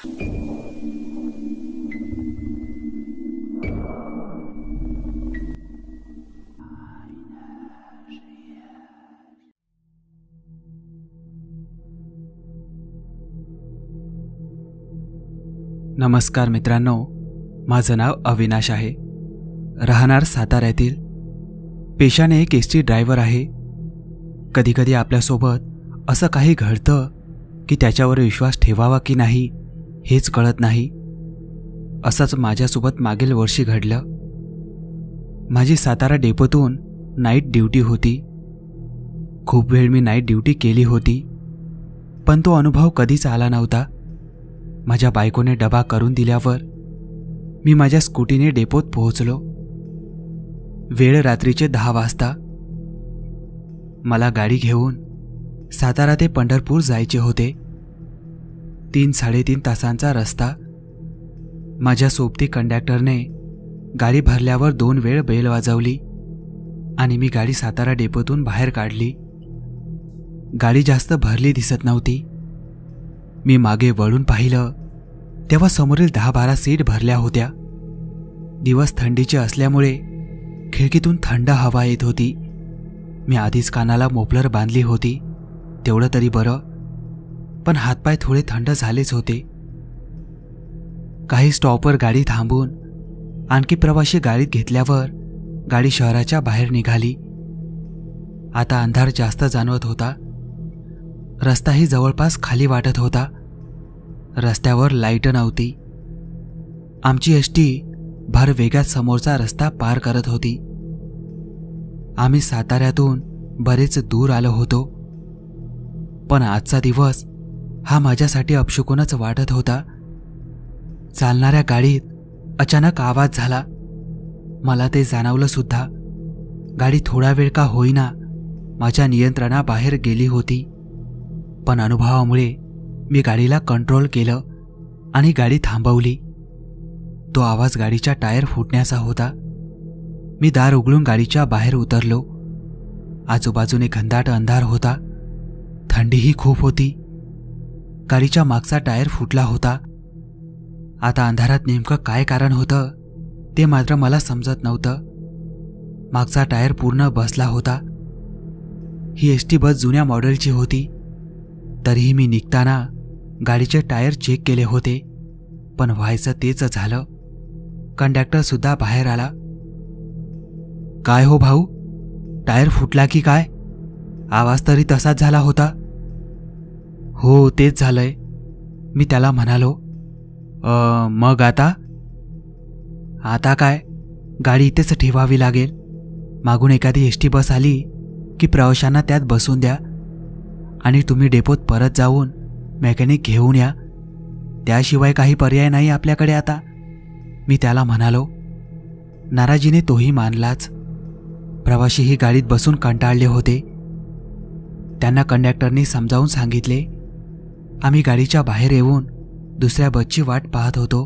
नमस्कार मित्रांनो, माझं नाव अविनाश आहे. राहणार साताऱ्यातील. पेशाने एक एसटी ड्रायव्हर आहे. कधीकधी आपल्यासोबत असं काही घडतं की त्याच्यावर विश्वास ठेवावा की नाही हेच कळत नाही. असंच माझ्यासोबत मागील वर्षी घडलं. माझी सातारा डेपोतून नाईट ड्युटी होती. खूप वेळ मी नाईट ड्युटी केली होती, पण तो अनुभव कधीच आला नव्हता. माझ्या बायकोने डबा करून दिल्यावर मी माझ्या स्कूटीने डेपोत पोहोचलो. वेळ रात्रीचे 10 वाजता. मला गाडी घेऊन सातारा ते पंढरपूर जायचे होते. 3-3.5 तासांचा रस्ता. माझ्या सोबती कंडक्टरने गाडी भरल्यावर 2 वेळ बेल वाजवली आणि मी गाडी सातारा डेपोतून बाहेर काढली. गाडी जास्त भरली दिसत नव्हती. मी मागे वळून पाहिलं तेव्हा समोरील 10-12 सीट भरल्या होत्या. दिवस थंडीचे असल्यामुळे खिडकीतून थंड हवा येत होती. मी आधीच कानाला मोफलर बांधली होती, तेवढं तरी बरं, पण हातपाय थोडे थंड झालेच होते. काही स्टॉपवर गाडी थांबून आणखी प्रवासी गाडीत घेतल्यावर गाडी शहराच्या बाहेर निघाली. आता अंधार जास्त जाणवत होता. रस्ताही जवळपास खाली वाटत होता. रस्त्यावर लाईट नव्हती. आमची एसटी भर वेगात समोरचा रस्ता पार करत होती. आम्ही साताऱ्यातून बरेच दूर आलो होतो, पण आजचा दिवस हा माझ्यासाठी अपशकुनच वाटत होता. चालणाऱ्या गाडीत अचानक आवाज झाला. मला ते जाणवलं सुद्धा. गाडी थोडा वेळ का होईना माझ्या नियंत्रणाबाहेर गेली होती, पण अनुभवामुळे मी गाडीला कंट्रोल केलं आणि गाडी थांबवली. तो आवाज गाडीच्या टायर फुटण्याचा होता. मी दार उघडून गाडीच्या बाहेर उतरलो. आजूबाजूने घनदाट अंधार होता. थंडीही खूप होती. गाडीच्या मागचा टायर फुटला होता. आता अंधारात नेमकं काय कारण होतं ते मात्र मला समजत नव्हतं. मागचा टायर पूर्ण बसला होता. ही एसटी बस जुन्या मॉडेलची होती. तरीही मी निघताना गाडीचे टायर चेक केले होते, पण व्हायचं तेच झालं. कंडक्टर सुद्धा बाहेर आला. काय हो भाऊ, टायर फुटला की काय? आवाज तरी तसाच झाला होता. हो, तेच झालंय, मी त्याला म्हणालो. मग आता काय? गाडी इथेच ठेवावी लागेल. मागून एखादी एसटी बस आली की प्रवाशांना त्यात बसून द्या आणि तुम्ही डेपोत परत जाऊन मेकॅनिक घेऊन या. त्याशिवाय काही पर्याय नाही आपल्याकडे आता, मी त्याला म्हणालो. नाराजीने तोही मानलाच. प्रवाशीही गाडीत बसून कंटाळले होते. त्यांना कंडक्टरनी समजावून सांगितले. आम्ही गाडीच्या बाहेर येऊन दुसऱ्या बसची वाट पाहत होतो,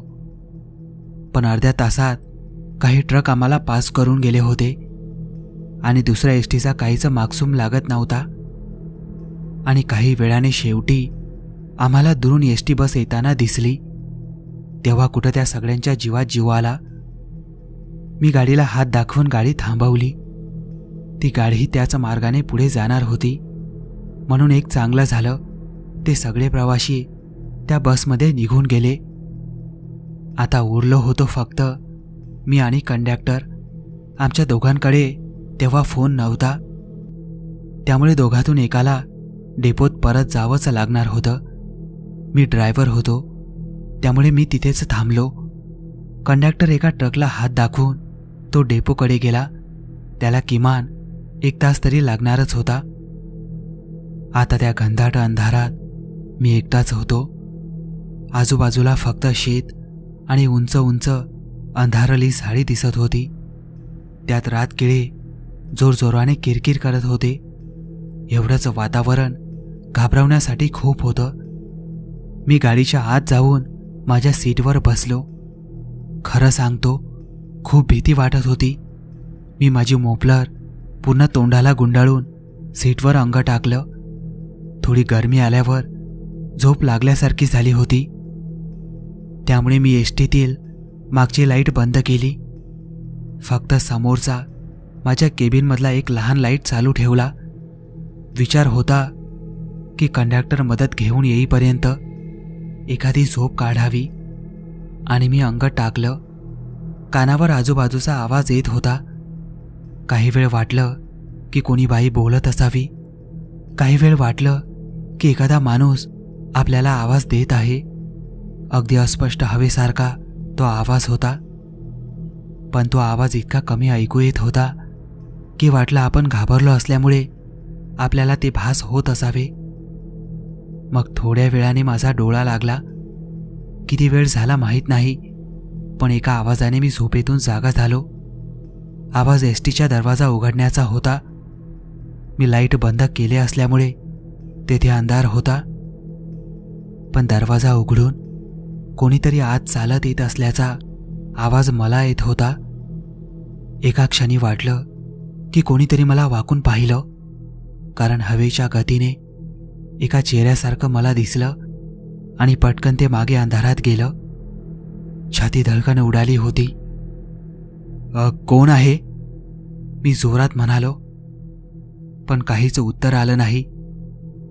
पण अर्ध्या तासात काही ट्रक आम्हाला पास करून गेले होते आणि दुसऱ्या एसटीचा काहीच मागसूम लागत नव्हता. आणि काही वेळाने शेवटी आम्हाला दुरून एसटी बस येताना दिसली. तेव्हा कुठं त्या सगळ्यांच्या जीवात जीव आला. मी गाडीला हात दाखवून गाडी थांबवली. ती गाडीही त्याच मार्गाने पुढे जाणार होती, म्हणून एक चांगलं झालं ते सगळे प्रवासी त्या बसमध्ये निघून गेले. आता उरलो होतो फक्त मी आणि कंडक्टर. आमच्या दोघांकडे तेव्हा फोन नव्हता, त्यामुळे दोघातून एकाला डेपोत परत जावंच लागणार होतं. मी ड्रायव्हर होतो, त्यामुळे मी तिथेच थांबलो. कंडक्टर एका ट्रकला हात दाखवून तो डेपोकडे गेला. त्याला किमान 1 तास तरी लागणारच होता. आता त्या घनदाट अंधारात मी एकटाच होतो. आजूबाजूला फक्त शेत आणि उंच उंच अंधारली झाडी दिसत होती. त्यात रातकिळे जोरजोराने किरकिर करत होते. एवढंच वातावरण घाबरवण्यासाठी खूप होतं. मी गाडीच्या आत जाऊन माझ्या सीटवर बसलो. खरं सांगतो, खूप भीती वाटत होती. मी माझी मोफलर पूर्ण तोंडाला गुंडाळून सीटवर अंग टाकलं. थोडी गरमी आल्यावर झोप लागल्यासारखी झाली होती. त्यामुळे मी एसटीतील मागची लाईट बंद केली. फक्त समोरचा माझ्या केबिनमधला एक लहान लाईट चालू ठेवला. विचार होता की कंडक्टर मदत घेऊन येईपर्यंत एखादी झोप काढावी आणि मी अंग टाकलं. कानावर आजूबाजूचा आवाज येत होता. काही वेळ वाटलं की कोणी बाई बोलत असावी. काही वेळ वाटलं की एखादा माणूस आपल्याला आवाज देत आहे. अगदी अस्पष्ट हवेसारखा तो आवाज होता. पण तो आवाज इतका कमी ऐकू येत होता की वाटलं आपण घाबरलो असल्यामुळे आपल्याला ते भास होत असावे. मग थोड्या वेळाने माझा डोळा लागला. किती वेळ झाला माहीत नाही, पण एका आवाजाने मी झोपेतून जागा झालो. आवाज एसटीच्या दरवाजा उघडण्याचा होता. मी लाईट बंद केले असल्यामुळे तेथे अंधार होता. पण दरवाजा उघडून कोणीतरी आत चालत येत असल्याचा आवाज मला येत होता. एका क्षणी वाटलं की कोणीतरी मला वाकून पाहिलं, कारण हवेच्या गतीने एका चेहऱ्यासारखं मला दिसलं आणि पटकन ते मागे अंधारात गेलं. छाती धडकन उडाली होती. कोण आहे? मी जोरात म्हणालो, पण काहीच उत्तर आलं नाही.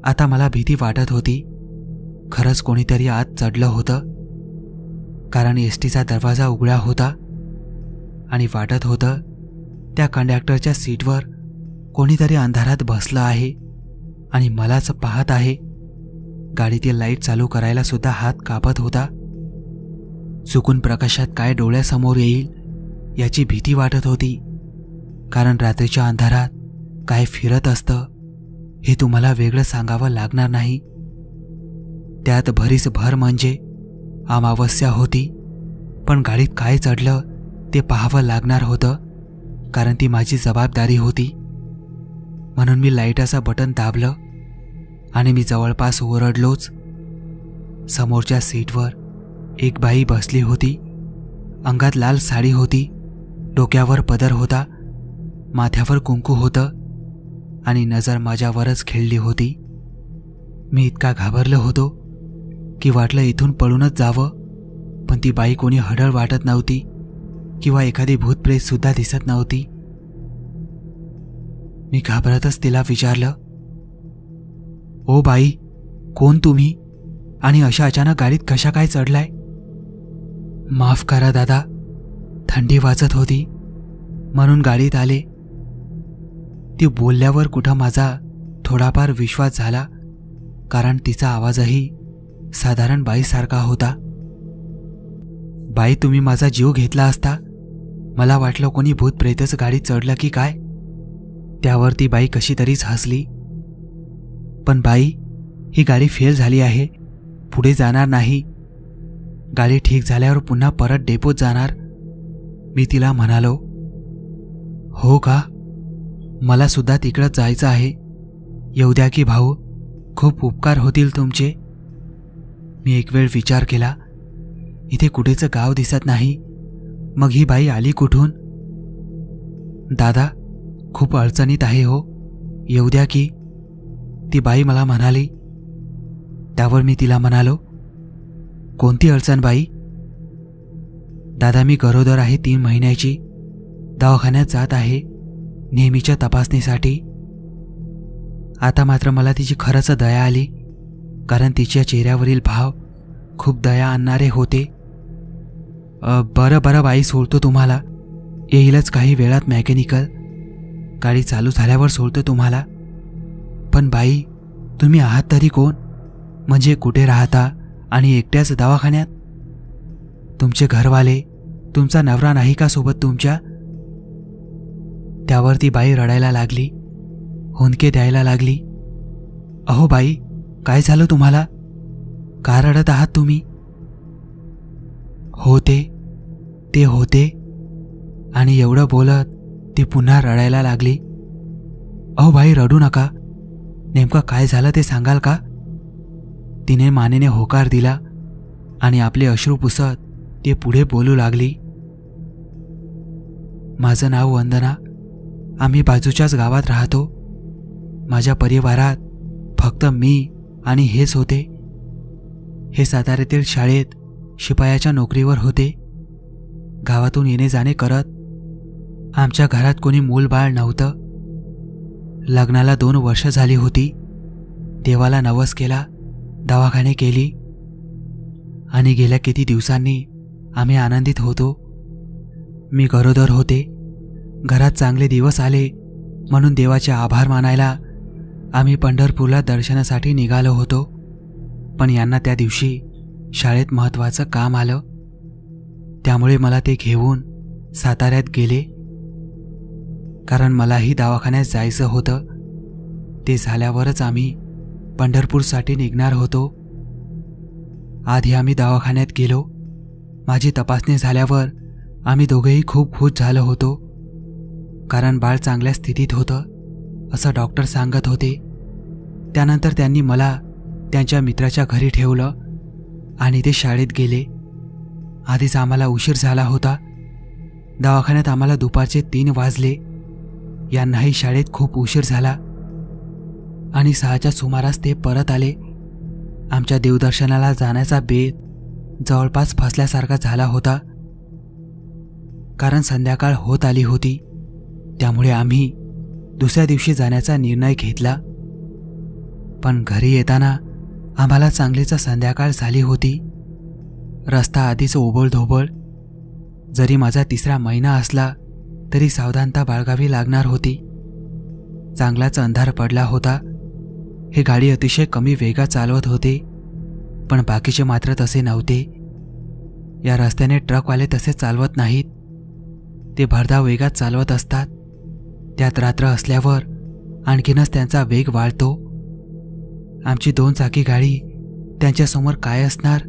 आता मला भीती वाटत होती. खरंच कोणीतरी आत चढलं होतं, कारण एसटीचा दरवाजा उघडा होता आणि वाटत होतं त्या कंडक्टरच्या सीटवर कोणीतरी अंधारात बसलं आहे आणि मलाच पाहत आहे. गाडीतील लाईट चालू करायला सुद्धा हात कापत होता. चुकून प्रकाशात काय डोळ्यासमोर येईल याची भीती वाटत होती, कारण रात्रीच्या अंधारात काय फिरत असतं हे तुम्हाला वेगळं सांगावं लागणार नाही. त्यात भरीस भर म्हणजे अमावस्या होती. पण गाडीत काय चढलं ते पाहावं लागणार होतं, कारण ती माझी जबाबदारी होती. म्हणून मी लाईटाचं बटन दाबलं आणि मी जवळपास ओरडलोच. समोरच्या सीटवर एक बाई बसली होती. अंगात लाल साडी होती, डोक्यावर पदर होता, माथ्यावर कुंकू होतं आणि नजर माझ्यावरच खेळली होती. मी इतका घाबरलो होतो की वाटलं इथून पळूनच जावं, पण ती बाई कोणी हडळ वाटत नव्हती किंवा एखादी भूतप्रेत सुद्धा दिसत नव्हती. मी घाबरतच तिला विचारलं, ओ बाई, कोण तुम्ही आणि अशा अचानक गाडीत कशा काय चढलाय? माफ करा दादा, थंडी वाजत होती म्हणून गाडीत आले. ती बोलल्यावर कुठं माझा थोडाफार विश्वास झाला, कारण तिचा आवाजही साधारण बाईसारखा होता. बाई, तुम्ही माझा जीव घेतला असता. मला वाटलं कोणी भूतप्रेतच गाडीत चढलं की काय. त्यावर ती बाई कशी तरीच हसली. पण बाई, ही गाडी फेल झाली आहे, पुढे जाणार नाही. गाडी ठीक झाल्यावर पुन्हा परत डेपोत जाणार. मी तिला म्हणालो, हो का? मला सुद्धा तिकडं जायचं आहे. येऊ द्या की भाऊ, खूप उपकार होतील तुमचे. मी एक वेळ विचार केला, इथे कुठेच गाव दिसत नाही. मग ही बाई आली कुठून? दादा, खूप अडचणीत आहे हो, येऊ द्या की, ती बाई मला म्हणाली. त्यावर मी तिला म्हणालो, कोणती अडचण बाई? दादा, मी गरोदर आहे 3 महिन्याची. दवाखान्यात जात आहे नेहमीच्या तपासणीसाठी. आता मात्र मला तिची खरंच दया आली, कारण तिच्या चेहऱ्यावरील भाव खूप दया आणणारे होते. बरं बरं बाई, सोडतो तुम्हाला. येईलच काही वेळात मेकॅनिकल. गाडी चालू झाल्यावर सोडतो तुम्हाला. पण बाई, तुम्ही आहात तरी कोण? म्हणजे कुठे राहता आणि एकट्याच दवाखान्यात? तुमचे घरवाले, तुमचा नवरा नाही का सोबत तुमच्या? त्यावर ती बाई रडायला लागली, हुंदके द्यायला लागली. अहो बाई, काय झालं तुम्हाला? का रडत आहात तुम्ही? होते ते होते. आणि एवढं बोलत ती पुन्हा रडायला लागली. अहो बाई, रडू नका. नेमकं काय झालं ते सांगाल का? तिने मानेने होकार दिला आणि आपले अश्रू पुसत ते पुढे बोलू लागली. माझं नाव वंदना. आम्ही बाजूच्याच गावात राहतो. माझ्या परिवारात फक्त मी आणि हेच होते. हे साताऱ्यातील शाळेत शिपायाच्या नोकरीवर होते. गावातून येणे जाणे करत. आमच्या घरात कोणी मूलबाळ नव्हतं. लग्नाला 2 वर्ष झाली होती. देवाला नवस केला, दवाखाने केली आणि गेल्या किती दिवसांनी आम्ही आनंदित होतो. मी गरोदर होते. घरात चांगले दिवस आले म्हणून देवाचे आभार मानायला आम्ही पंढरपूरला दर्शनासाठी निघालो होतो. पण यांना त्या दिवशी शाळेत महत्त्वाचं काम आलं. त्यामुळे मला ते घेऊन साताऱ्यात गेले, कारण मलाही दवाखान्यात जायचं होतं. ते झाल्यावरच आम्ही पंढरपूरसाठी निघणार होतो. आधी आम्ही दवाखान्यात गेलो. माझी तपासणी झाल्यावर आम्ही दोघेही खूप खुश झालो होतो, कारण बाळ चांगल्या स्थितीत होतं असं डॉक्टर सांगत होते. त्यानंतर त्यांनी मला त्यांच्या मित्राच्या घरी ठेवलं आणि ते शाळेत गेले. आधीच आम्हाला उशीर झाला होता. दवाखान्यात आम्हाला दुपारचे 3 वाजले. यांनाही शाळेत खूप उशीर झाला आणि 6च्या सुमारास ते परत आले. आमच्या देवदर्शनाला जाण्याचा बेत जवळपास फसल्यासारखा झाला होता, कारण संध्याकाळ होत आली होती. त्यामुळे आम्ही दुसऱ्या दिवशी जाण्याचा निर्णय घेतला. पण घरी येताना आम्हाला चांगलीच संध्याकाळ झाली होती. रस्ता आधीच ओबळधोबळ. जरी माझा 3रा महिना असला तरी सावधानता बाळगावी लागणार होती. चांगलाच अंधार पडला होता. हे गाडी अतिशय कमी वेगात चालवत होते, पण बाकीचे मात्र तसे नव्हते. या रस्त्याने ट्रकवाले तसे चालवत नाहीत. ते भरधाव वेगात चालवत असतात. त्यात रात्र असल्यावर आणखीनच त्यांचा वेग वाढतो. आमची 2 चाकी गाडी त्यांच्यासमोर काय असणार,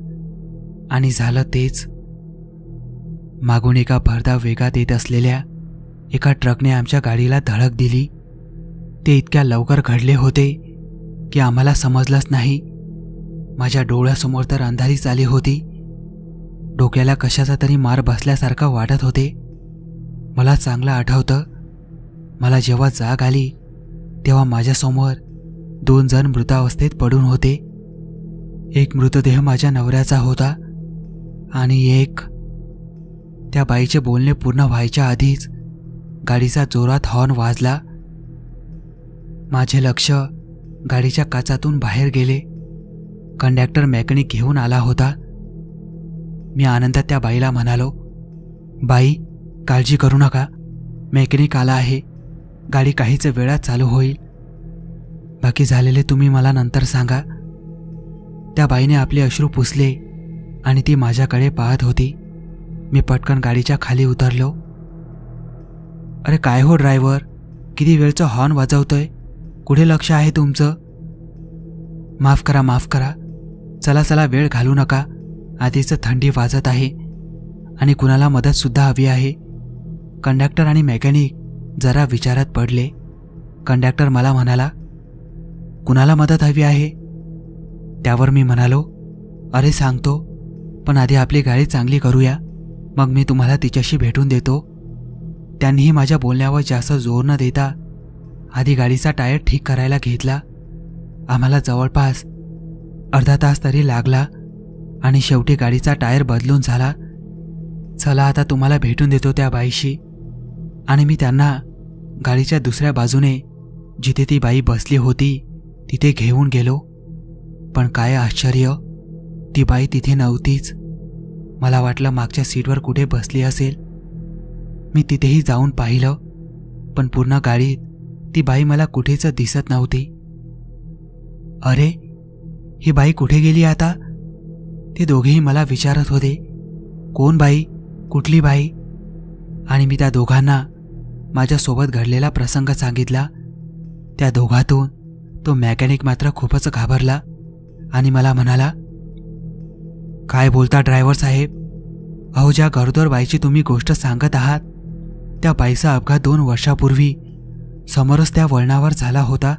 आणि झालं तेच. मागून एका भरधाव वेगात येत असलेल्या एका ट्रकने आमच्या गाडीला धडक दिली. ते इतक्या लवकर घडले होते की आम्हाला समजलंच नाही. माझ्या डोळ्यासमोर तर अंधारीच आली होती. डोक्याला कशाचा तरी मार बसल्यासारखं वाटत होते. मला चांगलं आठवतं, मला जेव्हा जाग आली तेव्हा माझ्यासमोर 2 जण मृतावस्थेत पडून होते. एक मृतदेह माझ्या नवऱ्याचा होता आणि एक. त्या बाईचे बोलणे पूर्ण व्हायच्या आधीच गाडीचा जोरात हॉर्न वाजला. माझे लक्ष गाडीच्या काचातून बाहेर गेले. कंडक्टर मेकॅनिक घेऊन आला होता. मी आनंदात त्या बाईला म्हणालो, बाई, काळजी करू नका, मेकॅनिक आला आहे. गाडी काहीच वेळात चालू होईल. बाकी झालेले तुम्ही मला नंतर सांगा. त्या बाईने आपले अश्रू पुसले आणि ती माझ्याकडे पाहत होती. मी पटकन गाडीच्या खाली उतरलो. अरे काय हो ड्रायव्हर, किती वेळचं हॉर्न वाजवतोय, कुठे लक्ष आहे तुमचं? माफ करा, माफ करा. चला चला, वेळ घालू नका. आधीच थंडी वाजत आहे आणि कुणाला मदतसुद्धा हवी आहे. कंडक्टर आणि मेकॅनिक जरा विचारात पडले. कंडक्टर मला म्हणाला, कुणाला मदत हवी आहे? त्यावर मी म्हणालो, अरे सांगतो, पण आधी आपली गाडी चांगली करूया, मग मी तुम्हाला तिच्याशी भेटून देतो. त्यांनीही माझ्या बोलण्यावर जास्त जोर न देता आधी गाडीचा टायर ठीक करायला घेतला. आम्हाला जवळपास अर्धा तास तरी लागला आणि शेवटी गाडीचा टायर बदलून झाला. चला आता तुम्हाला भेटून देतो त्या बाईशी. आणि मी त्यांना गाडीच्या दुसऱ्या बाजूने जिथे ती बाई बसली होती तिथे घेऊन गेलो. पण काय आश्चर्य, ती बाई तिथे नव्हतीच. मला वाटलं मागच्या सीटवर कुठे बसली असेल. मी तिथेही जाऊन पाहिलं, पण पूर्ण गाडीत ती बाई मला कुठेच दिसत नव्हती. अरे, ही बाई कुठे गेली आता? ते दोघेही मला विचारत होते, कोण बाई, कुठली बाई? आणि मी त्या दोघांना माझ्यासोबत घडलेला प्रसंग सांगितला. त्या दोघातून तो मेकॅनिक मात्र खूपच घाबरला आणि मला म्हणाला, काय बोलता ड्रायव्हर साहेब? अहो, ज्या गरोदर बाईची तुम्ही गोष्ट सांगत आहात त्या बाईचा अपघात 2 वर्षापूर्वी समोरच त्या वळणावर झाला होता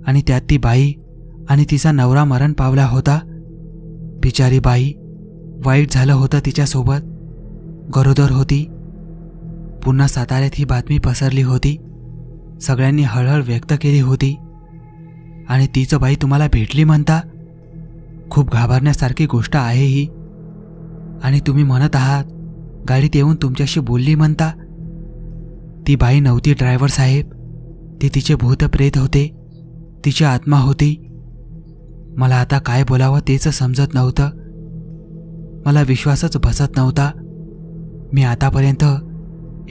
आणि त्यात ती बाई आणि तिचा नवरा मरण पावला होता. बिचारी बाई, वाईट झालं होतं तिच्यासोबत. गरोदर होती. पुन्हा साताऱ्यात ही बातमी पसरली होती. सगळ्यांनी हळहळ व्यक्त केली होती. आणि तीच बाई तुम्हाला भेटली म्हणता? खूप घाबरण्यासारखी गोष्ट आहे ही. आणि तुम्ही म्हणत आहात गाडीत येऊन तुमच्याशी बोलली म्हणता. ती बाई नव्हती ड्रायव्हर साहेब, ती तिचे भूत प्रेत होते, तिची आत्मा होती. मला आता काय बोलावं तेच समजत नव्हतं. मला विश्वासच बसत नव्हता. मी आतापर्यंत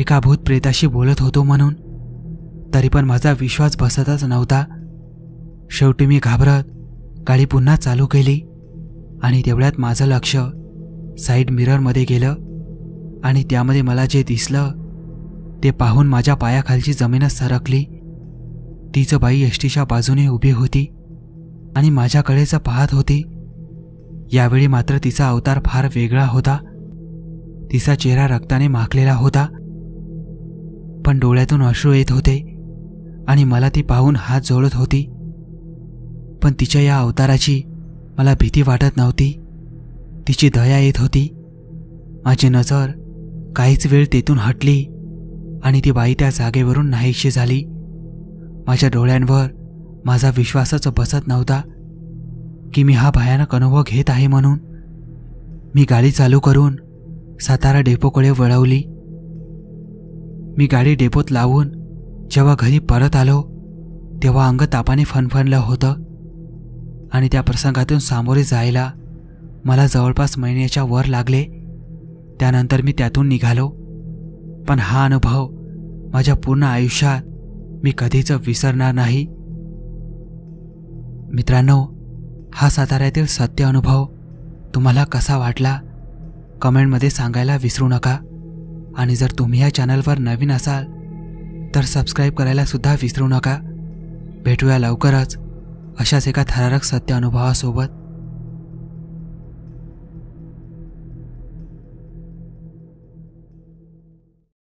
एका भूत प्रेताशी बोलत होतो म्हणून, तरी पण माझा विश्वास बसतच नव्हता. शेवटी मी घाबरत गाडी पुन्हा चालू केली आणि तेवढ्यात माझं लक्ष साईड मिररमध्ये गेलं आणि त्यामध्ये मला जे दिसलं ते पाहून माझ्या पायाखालची जमीनच सरकली. तीच बाई एसटीच्या बाजूने उभी होती आणि माझ्याकडेच पाहत होती. यावेळी मात्र तिचा अवतार फार वेगळा होता. तिचा चेहरा रक्ताने माखलेला होता, पण डोळ्यातून अश्रू येत होते आणि मला ती पाहून हात जोडत होती. पण तिच्या या अवताराची मला भीती वाटत नव्हती, तिची दया येत होती. माझी नजर काहीच वेळ तेथून हटली आणि ती बाई त्या जागेवरून नाहीशी झाली. माझ्या डोळ्यांवर माझा विश्वासच बसत नव्हता की मी हा भयानक अनुभव घेत आहे म्हणून. मी गाडी चालू करून सातारा डेपोकडे वळवली. मी गाडी डेपोत लावून जेव्हा घरी परत आलो तेव्हा अंग तापाने फणफणलं होतं आणि त्या प्रसंगातून सामोरे जायला मला जवळपास महिन्याच्या वर लागले. त्यानंतर मी त्यातून निघालो, पण हा अनुभव माझ्या पूर्ण आयुष्यात मी कधीच विसरणार नाही. मित्रांनो, हा साताऱ्यातील सत्य अनुभव तुम्हाला कसा वाटला कमेंटमध्ये सांगायला विसरू नका. आणि जर तुम्ही या चॅनलवर नवीन असाल तर सबस्क्राईब करायला सुद्धा विसरू नका. भेटूया लवकरच अशाच एका थरारक सत्य अनुभवासोबत.